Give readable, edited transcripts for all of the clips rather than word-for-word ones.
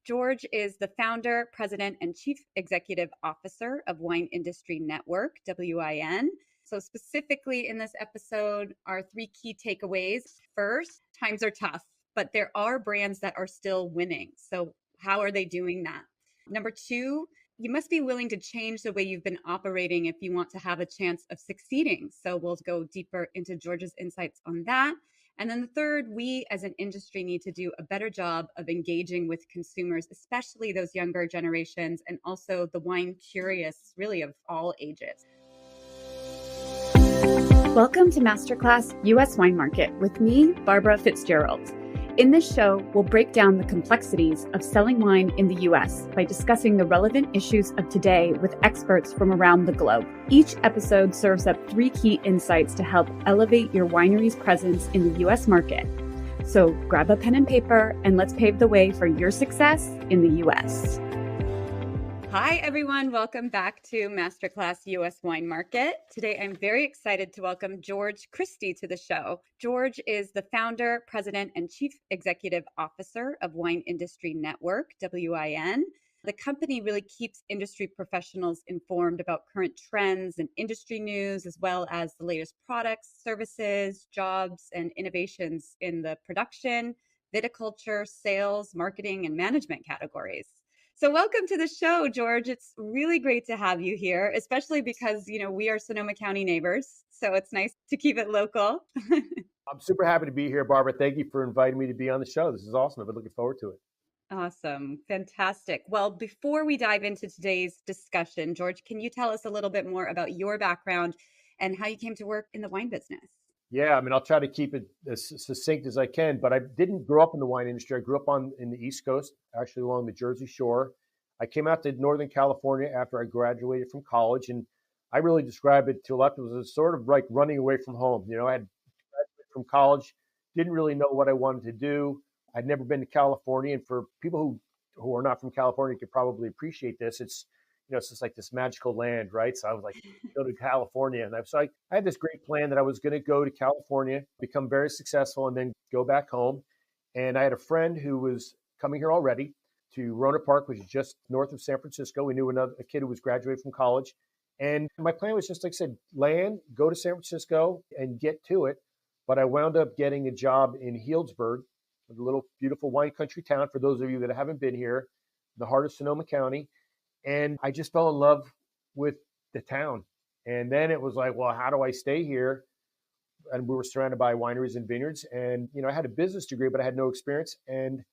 George is the founder, president, and chief executive officer of Wine Industry Network, WIN. So, specifically in this episode, our three key takeaways. First, times are tough, but there are brands that are still winning. So, how are they doing that? Number two, you must be willing to change the way you've been operating if you want to have a chance of succeeding. So, we'll go deeper into George's insights on that. And then the third, we as an industry need to do a better job of engaging with consumers, especially those younger generations, and also the wine curious, really of all ages. Welcome to Masterclass U.S. Wine Market with me, Barbara Fitzgerald. In this show, we'll break down the complexities of selling wine in the U.S. by discussing the relevant issues of today with experts from around the globe. Each episode serves up three key insights to help elevate your winery's presence in the U.S. market. So grab a pen and paper and let's pave the way for your success in the U.S. Hi, everyone. Welcome back to Masterclass U.S. Wine Market. Today, I'm very excited to welcome George Christie to the show. George is the founder, president, and chief executive officer of Wine Industry Network, WIN. The company really keeps industry professionals informed about current trends and industry news, as well as the latest products, services, jobs, and innovations in the production, viticulture, sales, marketing, and management categories. So welcome to the show, George. It's really great to have you here, especially because, we are Sonoma County neighbors. So it's nice to keep it local. I'm super happy to be here, Barbara. Thank you for inviting me to be on the show. This is awesome. I've been looking forward to it. Awesome. Fantastic. Well, before we dive into today's discussion, George, can you tell us a little bit more about your background and how you came to work in the wine business? Yeah, I'll try to keep it as succinct as I can, but I didn't grow up in the wine industry. I grew up in the East Coast, actually along the Jersey Shore. I came out to Northern California after I graduated from college, and I really describe it to a lot of people as sort of like running away from home. I had graduated from college, didn't really know what I wanted to do. I'd never been to California, and for people who are not from California could probably appreciate this. It's just like this magical land, right? So I was like, go to California. And I had this great plan that I was going to go to California, become very successful, and then go back home. And I had a friend who was coming here already to Rohnert Park, which is just north of San Francisco. We knew a kid who was graduating from college. And my plan was just, like I said, land, go to San Francisco and get to it. But I wound up getting a job in Healdsburg, a little beautiful wine country town, for those of you that haven't been here, the heart of Sonoma County. And I just fell in love with the town. And then it was like, well, how do I stay here? And we were surrounded by wineries and vineyards. And, I had a business degree, but I had no experience. And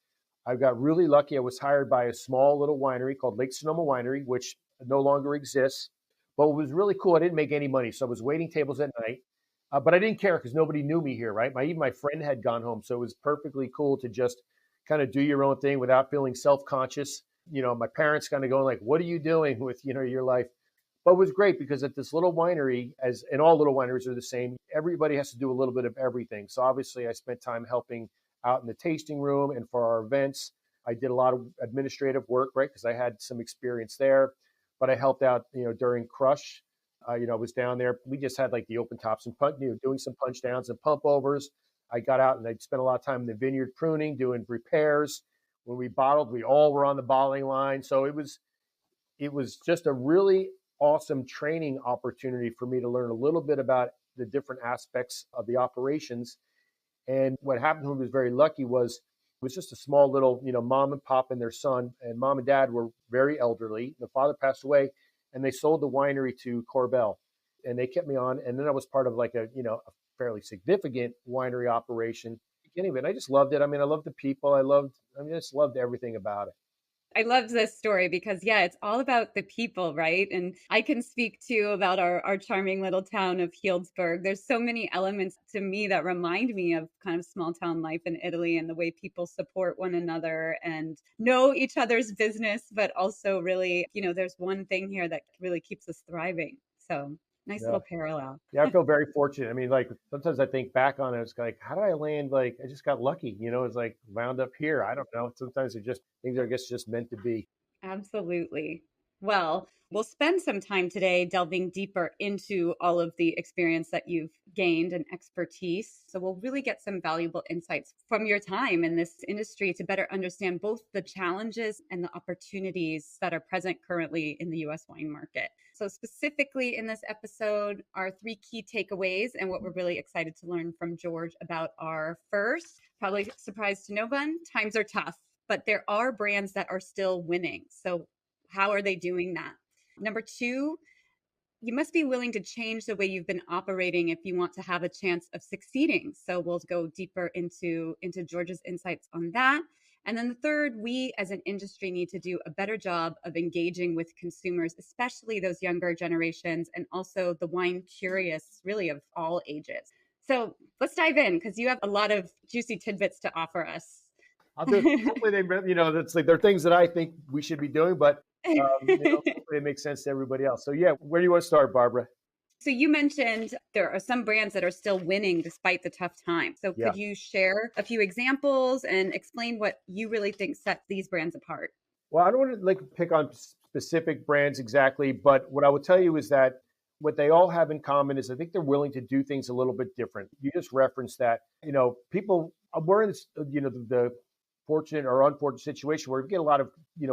I got really lucky. I was hired by a small little winery called Lake Sonoma Winery, which no longer exists. But what was really cool, I didn't make any money. So I was waiting tables at night. But I didn't care because nobody knew me here, right? Even my friend had gone home. So it was perfectly cool to just kind of do your own thing without feeling self-conscious. My parents kind of going like, what are you doing with, your life? But it was great because at this little winery, and all little wineries are the same, everybody has to do a little bit of everything. So obviously I spent time helping out in the tasting room and for our events. I did a lot of administrative work, right? Because I had some experience there, but I helped out, during crush. I was down there. We just had like the open tops and doing some punch downs and pump overs. I got out and I spent a lot of time in the vineyard pruning, doing repairs. When we bottled, we all were on the bottling line. So it was just a really awesome training opportunity for me to learn a little bit about the different aspects of the operations. And what happened, who was very lucky, was it was just a small little, mom and pop and their son, and mom and dad were very elderly. The father passed away, and they sold the winery to Corbel, and they kept me on. And then I was part of like a fairly significant winery operation. Anyway, I just loved it. I loved the people. I just loved everything about it. I love this story because, it's all about the people, right? And I can speak too about our charming little town of Healdsburg. There's so many elements to me that remind me of kind of small town life in Italy and the way people support one another and know each other's business, but also really, there's one thing here that really keeps us thriving. So nice little parallel. Yeah, I feel very fortunate. Like sometimes I think back on it, it's like, how did I land? Like, I just got lucky, it's like wound up here. I don't know. Sometimes things are, I guess, just meant to be. Absolutely. Well, we'll spend some time today delving deeper into all of the experience that you've gained and expertise. So, we'll really get some valuable insights from your time in this industry to better understand both the challenges and the opportunities that are present currently in the US wine market. So, specifically in this episode, our three key takeaways and what we're really excited to learn from George about are first, probably surprise to no one, times are tough, but there are brands that are still winning. So, how are they doing that? Number two, you must be willing to change the way you've been operating if you want to have a chance of succeeding. So we'll go deeper into George's insights on that. And then the third, we as an industry need to do a better job of engaging with consumers, especially those younger generations and also the wine curious, really of all ages. So let's dive in because you have a lot of juicy tidbits to offer us. I'll do it. Hopefully that's like, they're things that I think we should be doing, but hopefully it makes sense to everybody else. So yeah, where do you want to start, Barbara? So you mentioned there are some brands that are still winning despite the tough times. So Yeah. could you share a few examples and explain what you really think sets these brands apart? Well, I don't want to like pick on specific brands exactly, but what I would tell you is that what they all have in common is I think they're willing to do things a little bit different. You just referenced that, people, we're in this, the fortunate or unfortunate situation where we get a lot of,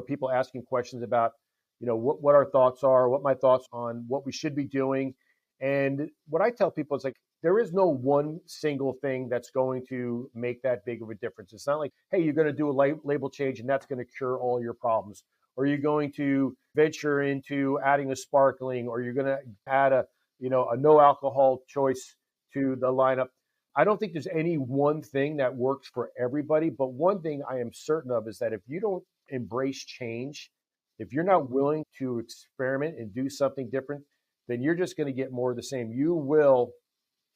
people asking questions about, what our thoughts are, what my thoughts on what we should be doing. And what I tell people is like, there is no one single thing that's going to make that big of a difference. It's not like, hey, you're going to do a label change and that's going to cure all your problems. Or you're going to venture into adding a sparkling, or you're going to add a no alcohol choice to the lineup. I don't think there's any one thing that works for everybody, but one thing I am certain of is that if you don't embrace change, if you're not willing to experiment and do something different, then you're just going to get more of the same. You will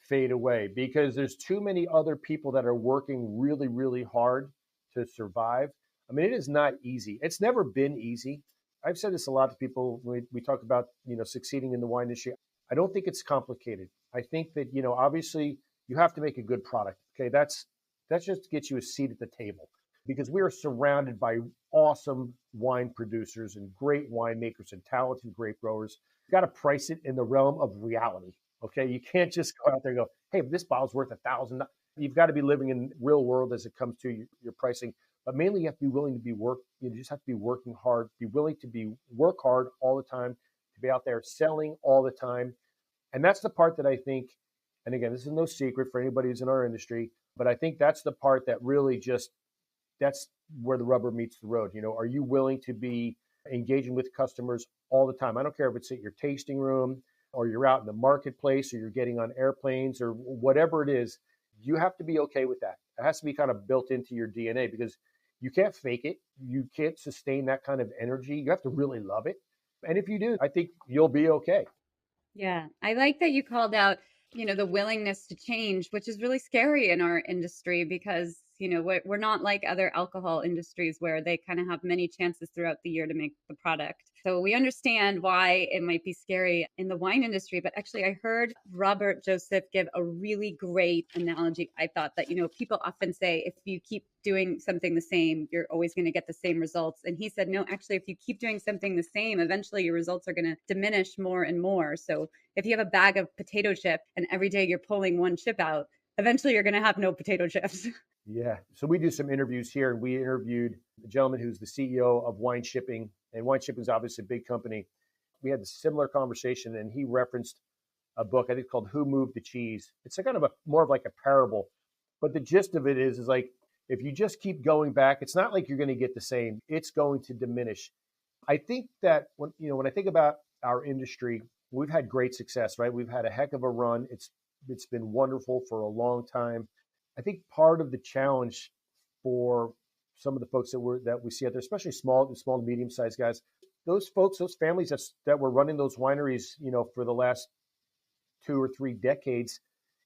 fade away because there's too many other people that are working really, really hard to survive. I mean, it is not easy. It's never been easy. I've said this a lot to people when we talk about, succeeding in the wine industry. I don't think it's complicated. I think that, obviously you have to make a good product. Okay. That's just to get you a seat at the table because we are surrounded by awesome wine producers and great winemakers and talented grape growers. You got to price it in the realm of reality. Okay. You can't just go out there and go, hey, this bottle's worth $1,000. You've got to be living in real world as it comes to your pricing. But mainly you have to be willing to you just have to be working hard, be willing to work hard all the time, to be out there selling all the time. And that's the part that I think, and again, this is no secret for anybody who's in our industry, but I think that's the part that really that's where the rubber meets the road. Are you willing to be engaging with customers all the time? I don't care if it's at your tasting room or you're out in the marketplace or you're getting on airplanes or whatever it is, you have to be okay with that. It has to be kind of built into your DNA because you can't fake it. You can't sustain that kind of energy. You have to really love it. And if you do, I think you'll be okay. Yeah, I like that you called out, the willingness to change, which is really scary in our industry because, we're not like other alcohol industries where they kind of have many chances throughout the year to make the product. So we understand why it might be scary in the wine industry. But actually, I heard Robert Joseph give a really great analogy. I thought that, people often say if you keep doing something the same, you're always going to get the same results. And he said, no, actually, if you keep doing something the same, eventually your results are going to diminish more and more. So if you have a bag of potato chips and every day you're pulling one chip out, eventually you're going to have no potato chips. Yeah. So we do some interviews here, and we interviewed a gentleman who's the CEO of Wine Shipping, and Wine Shipping is obviously a big company. We had a similar conversation, and he referenced a book I think called "Who Moved the Cheese." It's a kind of more of like a parable, but the gist of it is like if you just keep going back, it's not like you're going to get the same. It's going to diminish. I think that when I think about our industry, we've had great success, right? We've had a heck of a run. It's been wonderful for a long time. I think part of the challenge for some of the folks that we see out there, especially small to medium sized guys, those folks, those families that were running those wineries, for the last 2 or 3 decades,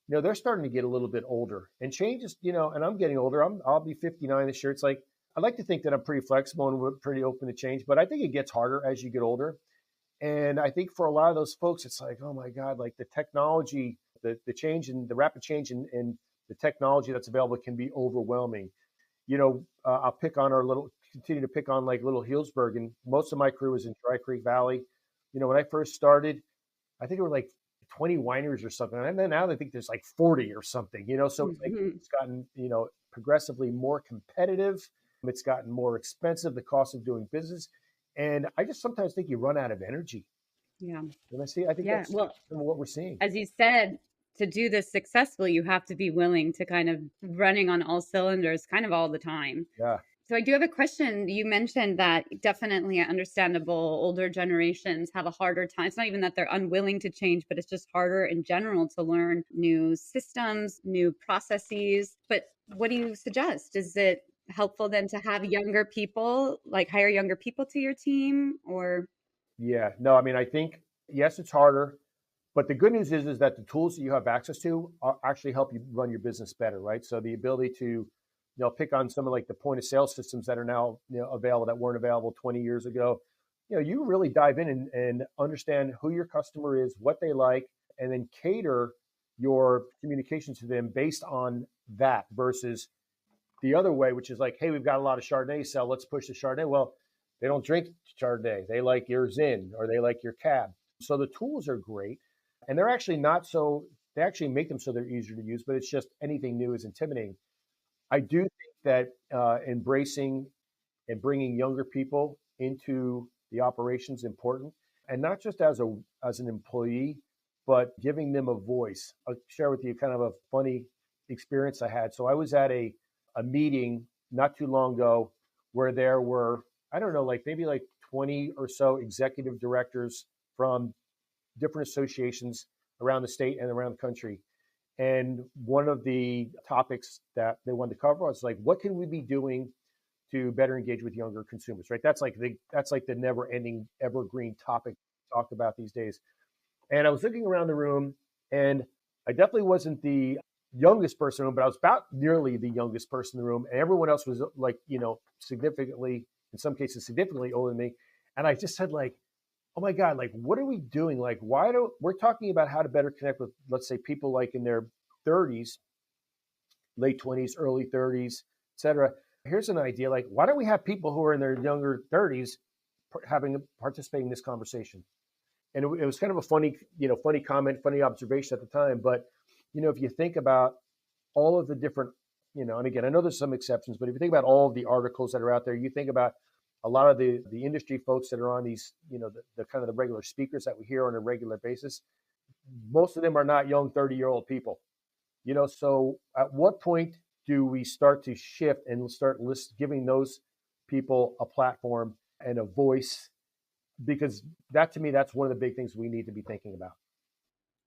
they're starting to get a little bit older. And change is, and I'm getting older. I'll be 59 this year. It's like I like to think that I'm pretty flexible and we're pretty open to change, but I think it gets harder as you get older. And I think for a lot of those folks, it's like, oh my God, like the technology, the change and the rapid change in the technology that's available can be overwhelming. I'll pick on our little continue to pick on like Little Healdsburg, and most of my career was in Dry Creek Valley. When I first started, I think there were like 20 wineries or something. And then now I think there's like 40 or something, so it's like it's gotten, progressively more competitive. It's gotten more expensive, the cost of doing business. And I just sometimes think you run out of energy. Yeah. And I think that's Well, some of what we're seeing. as you said, to do this successfully, you have to be willing to kind of running on all cylinders kind of all the time. Yeah. So I do have a question. You mentioned that definitely understandable older generations have a harder time. It's not even that they're unwilling to change, but it's just harder in general to learn new systems, new processes. But what do you suggest? Is it helpful then to have younger people, like hire younger people to your team, or? Yeah. No, I mean, I think, yes, it's harder. But the good news is that the tools that you have access to actually help you run your business better, right? So the ability to, pick on some of like the point of sale systems that are now, available that weren't available 20 years ago. You really dive in and understand who your customer is, what they like, and then cater your communication to them based on that versus the other way, which is like, hey, we've got a lot of Chardonnay to sell. Let's push the Chardonnay. Well, they don't drink Chardonnay. They like your Zin or they like your Cab. So the tools are great. And they're actually not so, they actually make them so they're easier to use, but it's just anything new is intimidating. I do think that embracing and bringing younger people into the operation is important, and not just as an employee, but giving them a voice. I'll share with you kind of a funny experience I had. So I was at a meeting not too long ago where there were, I don't know, like maybe like 20 or so executive directors from different associations around the state and around the country. And one of the topics that they wanted to cover was like, what can we be doing to better engage with younger consumers, right? That's like the never-ending evergreen topic to talk about these days. And I was looking around the room, and I definitely wasn't the youngest person in the room, but I was about nearly the youngest person in the room. And everyone else was like, significantly, in some cases, significantly older than me. And I just said like, oh my God, like, what are we doing? Like, we're talking about how to better connect with, let's say, people like in their 30s, late 20s, early 30s, et cetera. Here's an idea. Like, why don't we have people who are in their younger 30s participating in this conversation? And it was kind of a funny comment, funny observation at the time. But, if you think about all of the different, and again, I know there's some exceptions, but if you think about all of the articles that are out there, you think about a lot of the industry folks that are on these, the kind of the regular speakers that we hear on a regular basis, most of them are not young 30-year-old people, so at what point do we start to shift and start giving those people a platform and a voice? Because that, to me, that's one of the big things we need to be thinking about.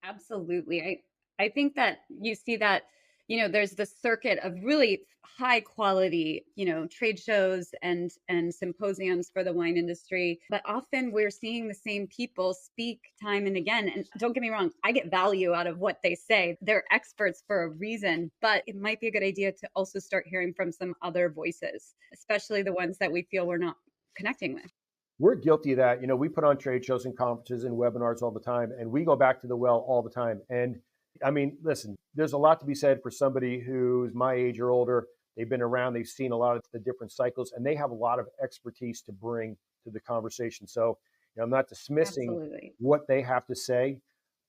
Absolutely. I think that you see that, there's the circuit of really high quality, trade shows and symposiums for the wine industry. But often we're seeing the same people speak time and again. And don't get me wrong, I get value out of what they say. They're experts for a reason, but it might be a good idea to also start hearing from some other voices, especially the ones that we feel we're not connecting with. We're guilty of that. We put on trade shows and conferences and webinars all the time, and we go back to the well all the time. And I mean, listen, there's a lot to be said for somebody who's my age or older. They've been around, they've seen a lot of the different cycles, and they have a lot of expertise to bring to the conversation. So, I'm not dismissing what they have to say,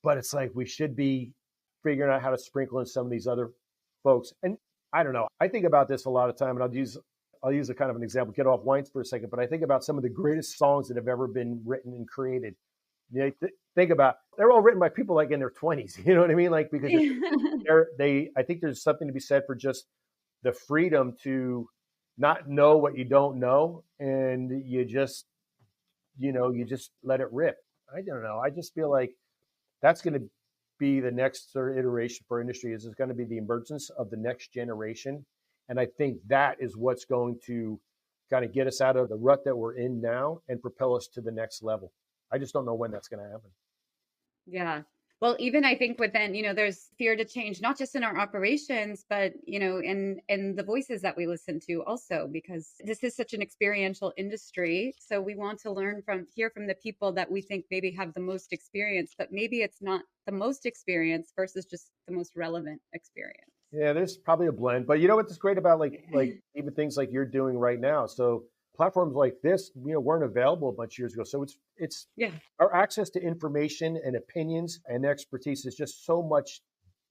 but it's like we should be figuring out how to sprinkle in some of these other folks. And I don't know, I think about this a lot of time, and I'll use a kind of an example, get off wines for a second, but I think about some of the greatest songs that have ever been written and created. Think about, they're all written by people like in their 20s, you know what I mean? Like, because I think there's something to be said for just the freedom to not know what you don't know. And you just let it rip. I don't know. I just feel like that's going to be the next sort of iteration for industry. Is going to be the emergence of the next generation. And I think that is what's going to kind of get us out of the rut that we're in now and propel us to the next level. I just don't know when that's going to happen. Yeah. Well, even I think within, there's fear to change, not just in our operations, but, in the voices that we listen to also, because this is such an experiential industry. So we want to hear from the people that we think maybe have the most experience, but maybe it's not the most experience versus just the most relevant experience. Yeah, there's probably a blend, but you know what's great about like even things like you're doing right now. So platforms like this, weren't available a bunch of years ago. So it's Yeah. our access to information and opinions and expertise is just so much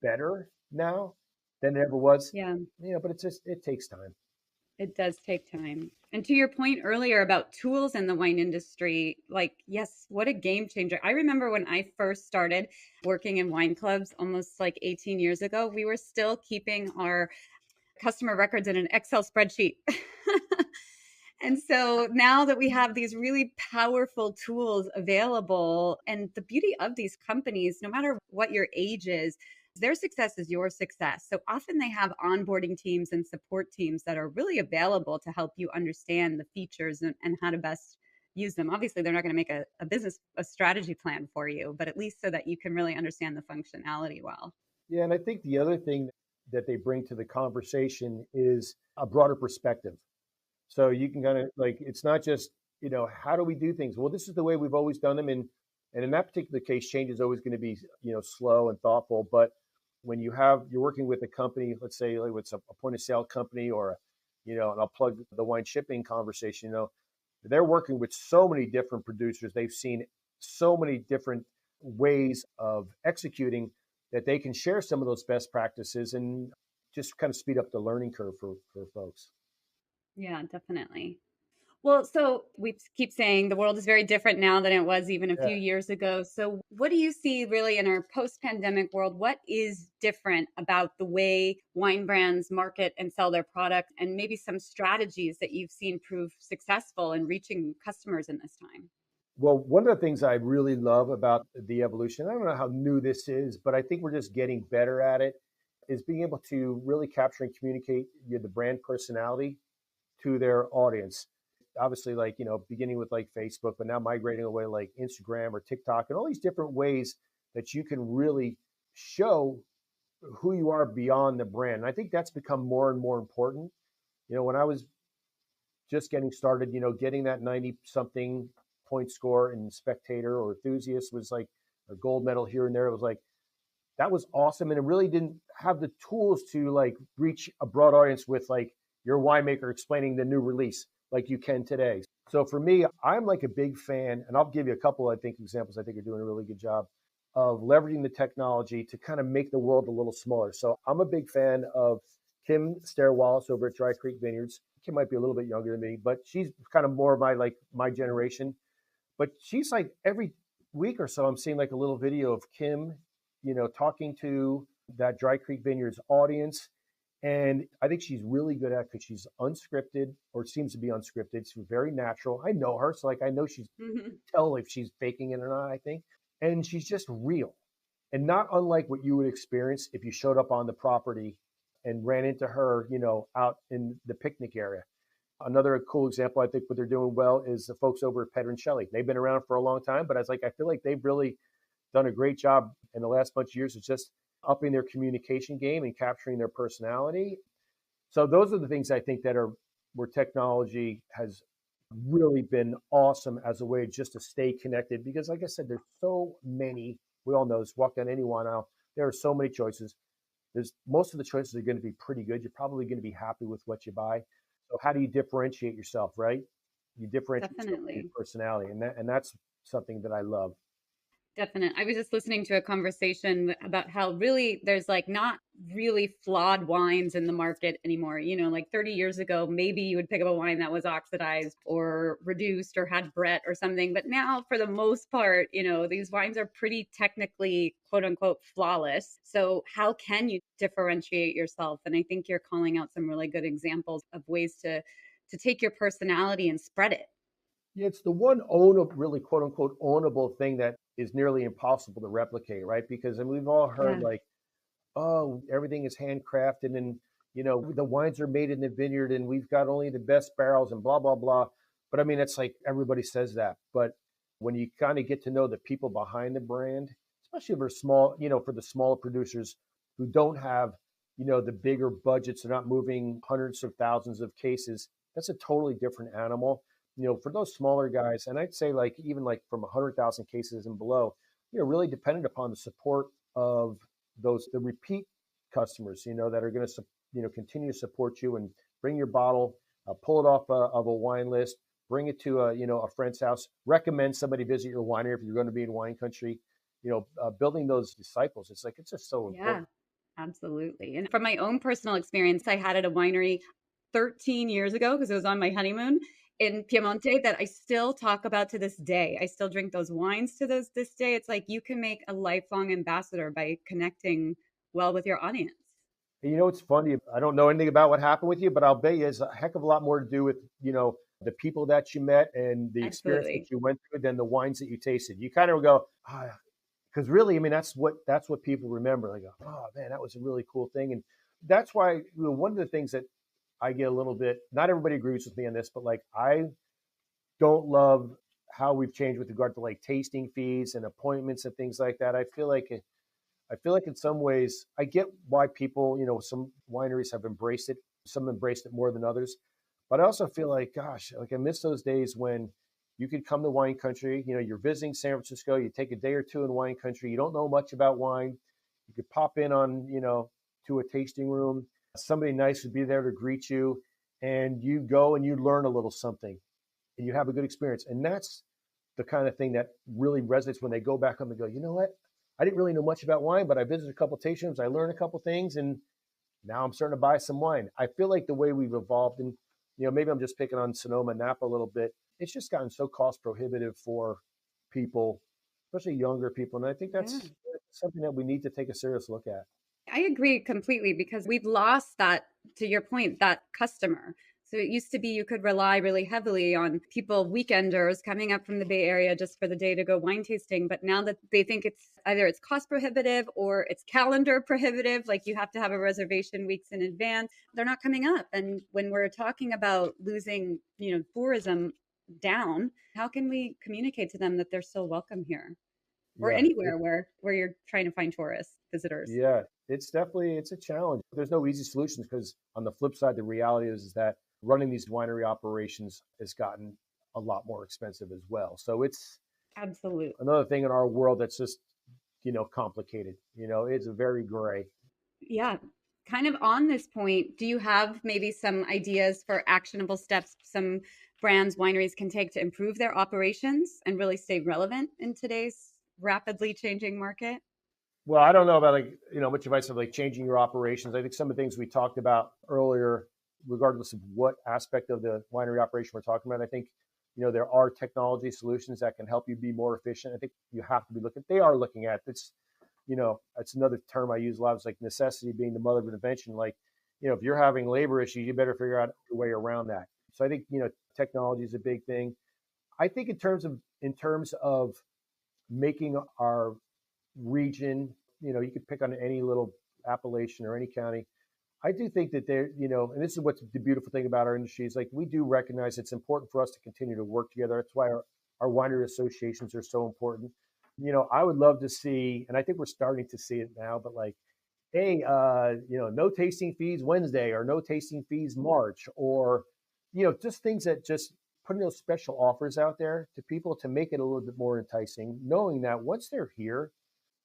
better now than it ever was. Yeah. But it takes time. It does take time. And to your point earlier about tools in the wine industry, like, yes, what a game changer. I remember when I first started working in wine clubs almost like 18 years ago, we were still keeping our customer records in an Excel spreadsheet. And so now that we have these really powerful tools available, and the beauty of these companies, no matter what your age is, their success is your success. So often they have onboarding teams and support teams that are really available to help you understand the features and how to best use them. Obviously, they're not going to make a strategy plan for you, but at least so that you can really understand the functionality well. Yeah, and I think the other thing that they bring to the conversation is a broader perspective. So you can kind of like, it's not just, how do we do things? Well, this is the way we've always done them. And in that particular case, change is always going to be, slow and thoughtful. But when you're working with a company, let's say like it's a point of sale company or, and I'll plug the wine shipping conversation, they're working with so many different producers. They've seen so many different ways of executing that they can share some of those best practices and just kind of speed up the learning curve for folks. Yeah, definitely. Well, so we keep saying the world is very different now than it was even a Yeah. few years ago. So, what do you see really in our post pandemic world? What is different about the way wine brands market and sell their product, and maybe some strategies that you've seen prove successful in reaching customers in this time? Well, one of the things I really love about the evolution, I don't know how new this is, but I think we're just getting better at it, is being able to really capture and communicate the brand personality to their audience. Obviously, like, beginning with like Facebook, but now migrating away like Instagram or TikTok and all these different ways that you can really show who you are beyond the brand. And I think that's become more and more important. When I was just getting started, getting that 90 something point score in Spectator or Enthusiast was like a gold medal here and there. It was like, that was awesome. And it really didn't have the tools to like reach a broad audience with like your winemaker explaining the new release like you can today. So for me, I'm like a big fan, and I'll give you a couple, I think, examples I think are doing a really good job of leveraging the technology to kind of make the world a little smaller. So I'm a big fan of Kim Stair-Wallace over at Dry Creek Vineyards. Kim might be a little bit younger than me, but she's kind of more of my generation. But she's like every week or so, I'm seeing like a little video of Kim, talking to that Dry Creek Vineyards audience. And I think she's really good at it because she's unscripted, or seems to be unscripted. She's very natural. I know her, so like I know she's tell if she's faking it or not, I think. And she's just real. And not unlike what you would experience if you showed up on the property and ran into her, out in the picnic area. Another cool example, I think what they're doing well is the folks over at Pedro and Shelley. They've been around for a long time, but I feel like they've really done a great job in the last bunch of years. It's just upping their communication game and capturing their personality. So those are the things I think that are where technology has really been awesome as a way just to stay connected. Because like I said, there's so many, we all know this, walk down any wine aisle, there are so many choices. Most of the choices are going to be pretty good. You're probably going to be happy with what you buy. So how do you differentiate yourself, right? You differentiate yourself with your personality. And that's something that I love. Definitely. I was just listening to a conversation about how really there's like not really flawed wines in the market anymore. Like 30 years ago, maybe you would pick up a wine that was oxidized or reduced or had Brett or something. But now, for the most part, these wines are pretty technically, quote unquote, flawless. So how can you differentiate yourself? And I think you're calling out some really good examples of ways to take your personality and spread it. Yeah, it's the one ownable, really quote unquote ownable thing that is nearly impossible to replicate, right? Because we've all heard like, oh, everything is handcrafted and, the wines are made in the vineyard and we've got only the best barrels and blah, blah, blah. But I mean, it's like everybody says that. But when you kind of get to know the people behind the brand, especially for small, for the smaller producers who don't have, the bigger budgets, they're not moving hundreds of thousands of cases, that's a totally different animal. For those smaller guys, and I'd say like even like from 100,000 cases and below, really dependent upon the support of the repeat customers, that are going to, continue to support you and bring your bottle pull it off of a wine list, bring it to a friend's house, recommend somebody visit your winery if you're going to be in wine country. Building those disciples, it's just so Yeah, important. absolutely. And from my own personal experience, I had at a winery 13 years ago because it was on my honeymoon in Piemonte that I still talk about to this day. I still drink those wines to this day. It's like you can make a lifelong ambassador by connecting well with your audience. And it's funny. I don't know anything about what happened with you, but I'll bet you it's a heck of a lot more to do with, the people that you met and the experience that Absolutely. you went through than the wines that you tasted. You kind of go, because really, I mean, that's what people remember. They go, oh man, that was a really cool thing. And that's why one of the things that I get a little bit, not everybody agrees with me on this, but like I don't love how we've changed with regard to like tasting fees and appointments and things like that. I feel like in some ways, I get why people, some wineries have embraced it. Some embraced it more than others. But I also feel like, gosh, like I miss those days when you could come to wine country. You're visiting San Francisco. You take a day or two in wine country. You don't know much about wine. You could pop in to a tasting room. Somebody nice would be there to greet you. And you go and you learn a little something and you have a good experience. And that's the kind of thing that really resonates when they go back home and go, you know what? I didn't really know much about wine, but I visited a couple of tasting rooms. I learned a couple of things, and now I'm starting to buy some wine. I feel like the way we've evolved, and maybe I'm just picking on Sonoma, Napa a little bit. It's just gotten so cost prohibitive for people, especially younger people, and I think Yeah. that's something that we need to take a serious look at. I agree completely because we've lost that, to your point, that customer. So it used to be you could rely really heavily on people, weekenders coming up from the Bay Area just for the day to go wine tasting. But now that they think it's cost prohibitive or it's calendar prohibitive, like you have to have a reservation weeks in advance, they're not coming up. And when we're talking about losing, tourism down, how can we communicate to them that they're still welcome here or Yeah, anywhere where you're trying to find tourists, visitors? yeah, it's a challenge. There's no easy solutions because on the flip side, the reality is that running these winery operations has gotten a lot more expensive as well. So it's Absolutely. another thing in our world that's just complicated. It's very gray. Yeah. Kind of on this point, do you have maybe some ideas for actionable steps some brands, wineries can take to improve their operations and really stay relevant in today's rapidly changing market? Well, I don't know about much advice of like changing your operations. I think some of the things we talked about earlier, regardless of what aspect of the winery operation we're talking about, I think there are technology solutions that can help you be more efficient. I think you have to be looking. They are looking at this. It's another term I use a lot. It's like necessity being the mother of invention. Like, if you're having labor issues, you better figure out a way around that. So I think technology is a big thing. I think in terms of making our region, you could pick on any little appellation or any county. I do think that and this is what's the beautiful thing about our industry is like we do recognize it's important for us to continue to work together. That's why our winery associations are so important. I would love to see, and I think we're starting to see it now, but like, hey, no tasting fees Wednesday or no tasting fees March, or, just things that just putting those special offers out there to people to make it a little bit more enticing, knowing that once they're here,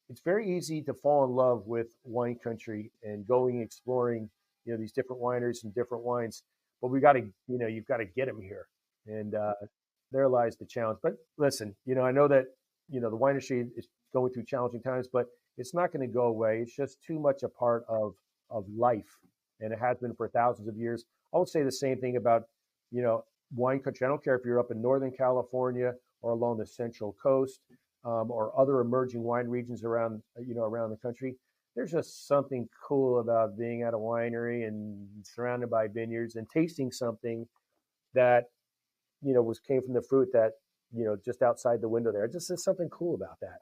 it's very easy to fall in love with wine country and going exploring, these different wineries and different wines. But we got to, you've got to get them here, and there lies the challenge. But listen, I know that the wine industry is going through challenging times, but it's not going to go away. It's just too much a part of life, and it has been for thousands of years. I would say the same thing about wine country. I don't care if you're up in Northern California or along the Central Coast or other emerging wine regions around around the country. There's just something cool about being at a winery and surrounded by vineyards and tasting something that came from the fruit that just outside the window there. It just is something cool about that.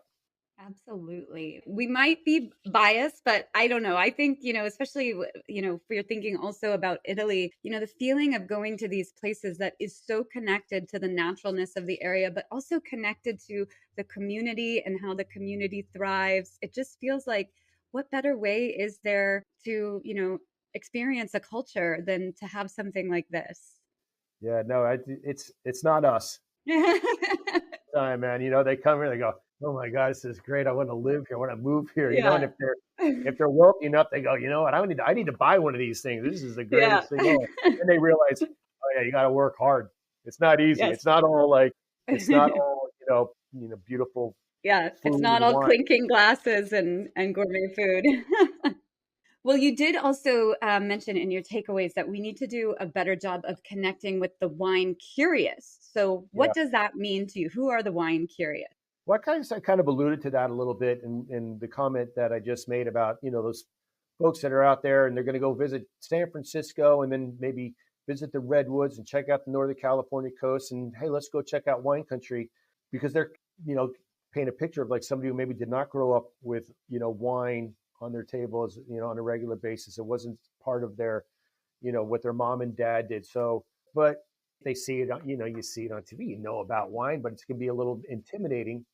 Absolutely. We might be biased, but I don't know. I think, especially, if you're thinking also about Italy, the feeling of going to these places that is so connected to the naturalness of the area, but also connected to the community and how the community thrives. It just feels like what better way is there to, experience a culture than to have something like this? Yeah, no, it's not us. Time, man. They come here, they go, "Oh my God, this is great. I want to live here. I want to move here." And Yeah. if they're wealthy enough, they go, "You know what? I need to buy one of these things. This is the Yeah. greatest thing ever." And they realize, yeah, you got to work hard. It's not easy. Yes. It's not all like, it's not all, beautiful Yeah, it's food not and all wine. clinking glasses and gourmet food. Well, you did also mention in your takeaways that we need to do a better job of connecting with the wine curious. So, Yeah. what does that mean to you? Who are the wine curious? Well, I kind of alluded to that a little bit in the comment that I just made about, those folks that are out there and they're going to go visit San Francisco and then maybe visit the Redwoods and check out the Northern California coast. And hey, let's go check out wine country because they're, you know, paint a picture of like somebody who maybe did not grow up with, wine on their tables, on a regular basis. It wasn't part of their, what their mom and dad did. So, but they see it, you see it on TV, about wine, but it's going to be a little intimidating.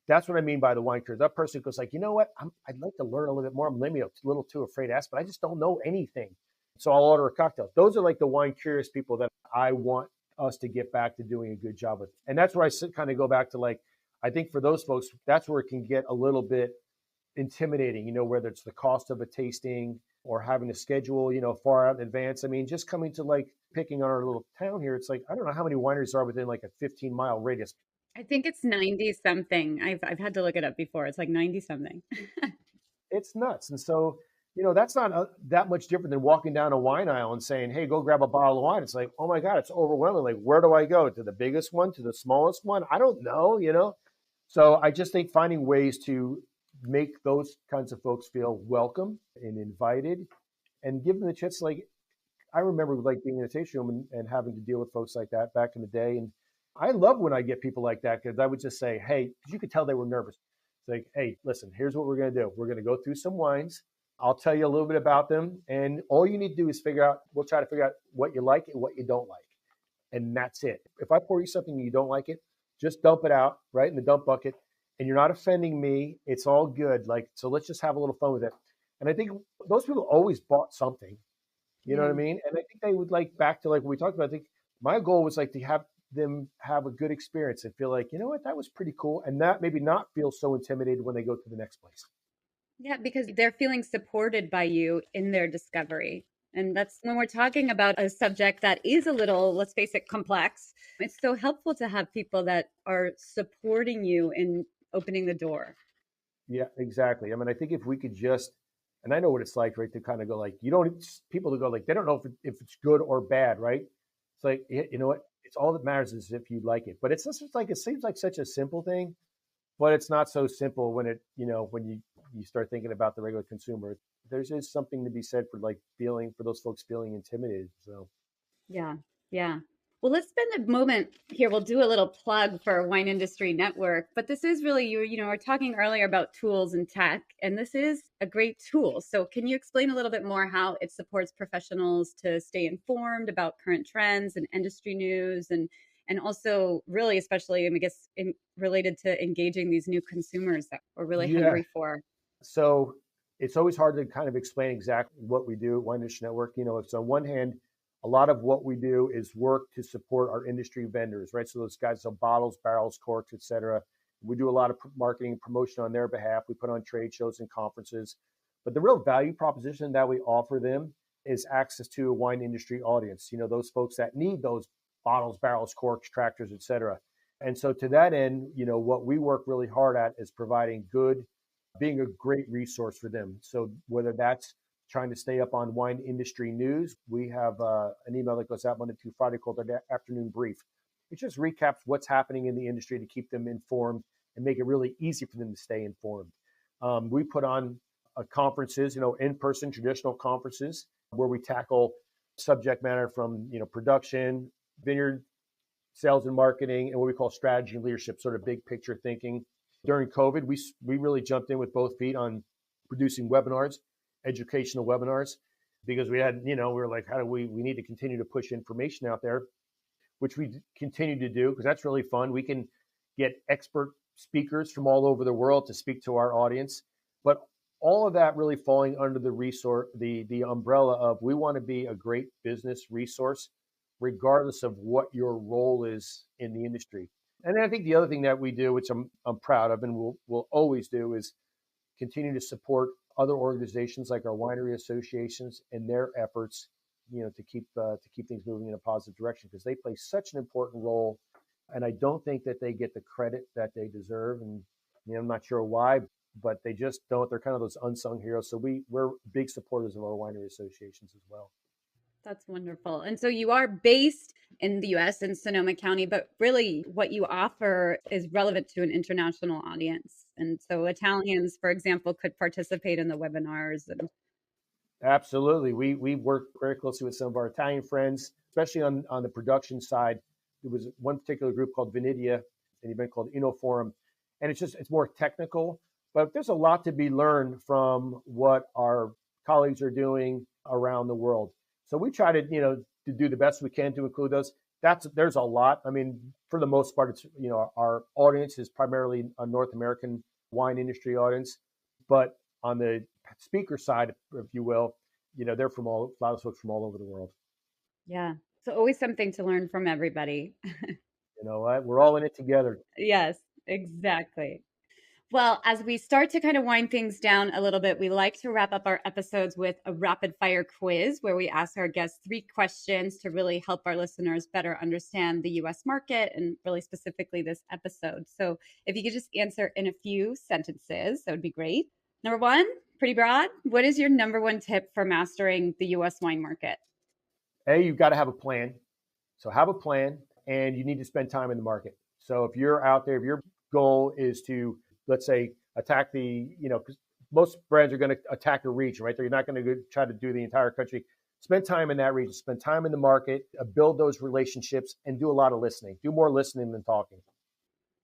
That's what I mean by the wine curious. That person goes like, you know what? I'd like to learn a little bit more. I'm maybe a little too afraid to ask, but I just don't know anything. So I'll order a cocktail. Those are like the wine curious people that I want us to get back to doing a good job with. And that's where I kind of go back to like, I think for those folks, that's where it can get a little bit intimidating, whether it's the cost of a tasting or having to schedule, far out in advance. I mean, just coming to like picking on our little town here, it's like, I don't know how many wineries are within like a 15-mile radius. I think it's 90 something. I've had to look it up before. It's like 90 something. It's nuts. And so, that's not that much different than walking down a wine aisle and saying, hey, go grab a bottle of wine. It's like, oh my God, it's overwhelming. Like, where do I go? To the biggest one, to the smallest one? I don't know. So I just think finding ways to make those kinds of folks feel welcome and invited and give them the chance. Like, I remember like being in a tasting room and having to deal with folks like that back in the day. And I love when I get people like that because I would just say, hey, because you could tell they were nervous. It's like, hey, listen, here's what we're going to do. We're going to go through some wines. I'll tell you a little bit about them. And all you need to do is we'll try to figure out what you like and what you don't like. And that's it. If I pour you something and you don't like it, just dump it out right in the dump bucket. And you're not offending me. It's all good. Like, so let's just have a little fun with it. And I think those people always bought something. You know what I mean? And I think they would like back to like what we talked about. I think my goal was like to have them have a good experience and feel like, you know what, that was pretty cool. And that maybe not feel so intimidated when they go to the next place. Yeah, because they're feeling supported by you in their discovery. And that's when we're talking about a subject that is a little, let's face it, complex. It's so helpful to have people that are supporting you in opening the door. Yeah, exactly. I mean, I think if we could just, and I know what it's like, right, to kind of go like, people to go like, they don't know if it's good or bad, right? It's like, you know what? It's all that matters is if you like it. But it's just like, it seems like such a simple thing, but it's not so simple when when you start thinking about the regular consumer. There's just something to be said for like for those folks feeling intimidated. So Yeah, yeah. Well, let's spend a moment here. We'll do a little plug for Wine Industry Network, but this is really we're talking earlier about tools and tech, and this is a great tool. So can you explain a little bit more how it supports professionals to stay informed about current trends and industry news and also really especially, I guess, related to engaging these new consumers that we're really yeah, hungry for? so it's always hard to kind of explain exactly what we do at Wine Industry Network. It's on one hand, a lot of what we do is work to support our industry vendors, right? So those guys sell bottles, barrels, corks, et cetera. We do a lot of marketing and promotion on their behalf. We put on trade shows and conferences. But the real value proposition that we offer them is access to a wine industry audience, those folks that need those bottles, barrels, corks, tractors, et cetera. And so to that end, what we work really hard at is being a great resource for them. So whether that's trying to stay up on wine industry news, we have an email that goes out Monday through Friday called our afternoon brief. It just recaps what's happening in the industry to keep them informed and make it really easy for them to stay informed. We put on conferences, in-person traditional conferences where we tackle subject matter from, production, vineyard sales and marketing, and what we call strategy and leadership, sort of big picture thinking. During COVID, we really jumped in with both feet on producing webinars, educational webinars, because we had, we were like, how do we need to continue to push information out there, which we continue to do because that's really fun. We can get expert speakers from all over the world to speak to our audience, but all of that really falling under the umbrella of we want to be a great business resource, regardless of what your role is in the industry. And I think the other thing that we do, which I'm proud of and we'll always do, is continue to support other organizations like our winery associations and their efforts to keep things moving in a positive direction, because they play such an important role, and I don't think that they get the credit that they deserve. And I'm not sure why, but they just don't. They're kind of those unsung heroes. So we're big supporters of our winery associations as well. That's wonderful. And so you are based in the U.S. in Sonoma County, but really what you offer is relevant to an international audience. And so Italians, for example, could participate in the webinars. Absolutely. We work very closely with some of our Italian friends, especially on the production side. There was one particular group called Vineyards, an event called Forum, and it's more technical, but there's a lot to be learned from what our colleagues are doing around the world. So we try to do the best we can to include those. There's a lot. I mean, for the most part, it's our audience is primarily a North American wine industry audience, but on the speaker side, if you will, they're from a lot of folks from all over the world. Yeah. So always something to learn from everybody. You know what? We're all in it together. Yes, exactly. Well, as we start to kind of wind things down a little bit, we like to wrap up our episodes with a rapid fire quiz where we ask our guests 3 questions to really help our listeners better understand the U.S. market and really specifically this episode. So if you could just answer in a few sentences, that would be great. Number 1, pretty broad. What is your number 1 tip for mastering the U.S. wine market? You've got to have a plan. So have a plan, and you need to spend time in the market. So if you're out there, if your goal is to, let's say, attack because most brands are going to attack a region, right? They're not going to try to do the entire country. Spend time in that region, spend time in the market, build those relationships, and do a lot of listening. Do more listening than talking.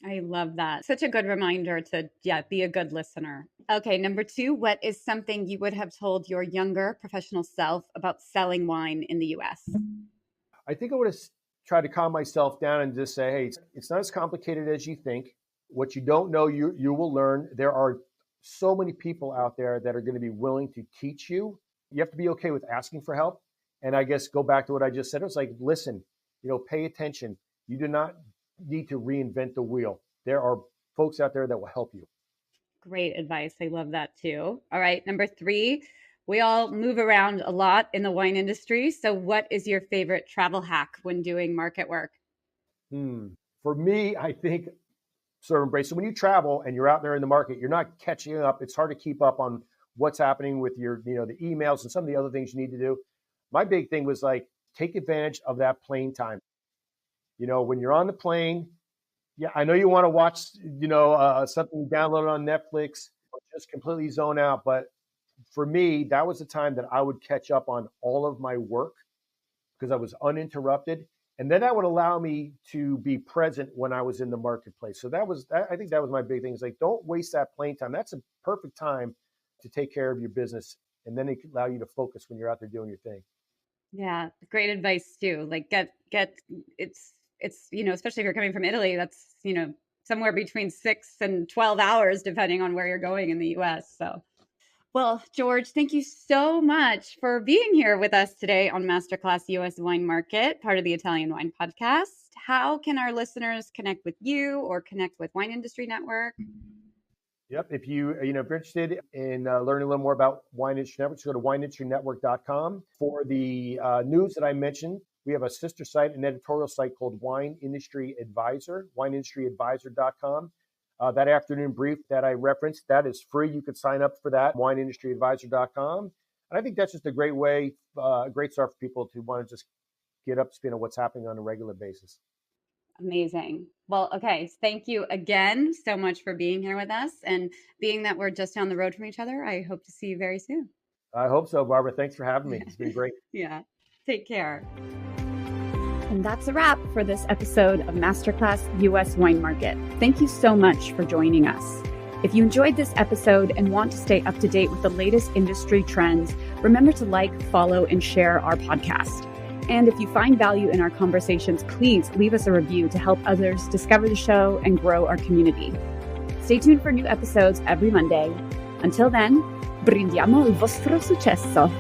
I love that. Such a good reminder to, be a good listener. Okay, number 2, what is something you would have told your younger professional self about selling wine in the U.S.? I think I would have tried to calm myself down and just say, hey, it's not as complicated as you think. What you don't know, you will learn. There are so many people out there that are going to be willing to teach you. You have to be okay with asking for help. And I guess go back to what I just said. It's like, listen, pay attention. You do not need to reinvent the wheel. There are folks out there that will help you. Great advice. I love that too. All right. Number 3, we all move around a lot in the wine industry. So what is your favorite travel hack when doing market work? For me, I think sort of embrace. So when you travel and you're out there in the market, you're not catching up. It's hard to keep up on what's happening with your, the emails and some of the other things you need to do. My big thing was like, take advantage of that plane time. When you're on the plane, I know you want to watch, something downloaded on Netflix or just completely zone out. But for me, that was the time that I would catch up on all of my work because I was uninterrupted. And then that would allow me to be present when I was in the marketplace. So I think that was my big thing. Is like, don't waste that plane time. That's a perfect time to take care of your business. And then it can allow you to focus when you're out there doing your thing. Yeah. Great advice too. Like it's, especially if you're coming from Italy, that's, somewhere between 6 and 12 hours, depending on where you're going in the US. So, well, George, thank you so much for being here with us today on Masterclass US Wine Market, part of the Italian Wine Podcast. How can our listeners connect with you or connect with Wine Industry Network? Yep. If you're interested in learning a little more about Wine Industry Network, so go to wineindustryNetwork.com. For the news that I mentioned, we have a sister site, an editorial site called Wine Industry Advisor, wineindustryadvisor.com. That afternoon brief that I referenced, that is free. You could sign up for that, wineindustryadvisor.com. And I think that's just a great way, a great start for people to want to just get up to speed on what's happening on a regular basis. Amazing. Well, okay. Thank you again so much for being here with us. And being that we're just down the road from each other, I hope to see you very soon. I hope so, Barbara. Thanks for having me. It's been great. Yeah. Take care. And that's a wrap for this episode of Masterclass US Wine Market. Thank you so much for joining us. If you enjoyed this episode and want to stay up to date with the latest industry trends, remember to like, follow, and share our podcast. And if you find value in our conversations, please leave us a review to help others discover the show and grow our community. Stay tuned for new episodes every Monday. Until then, brindiamo il vostro successo.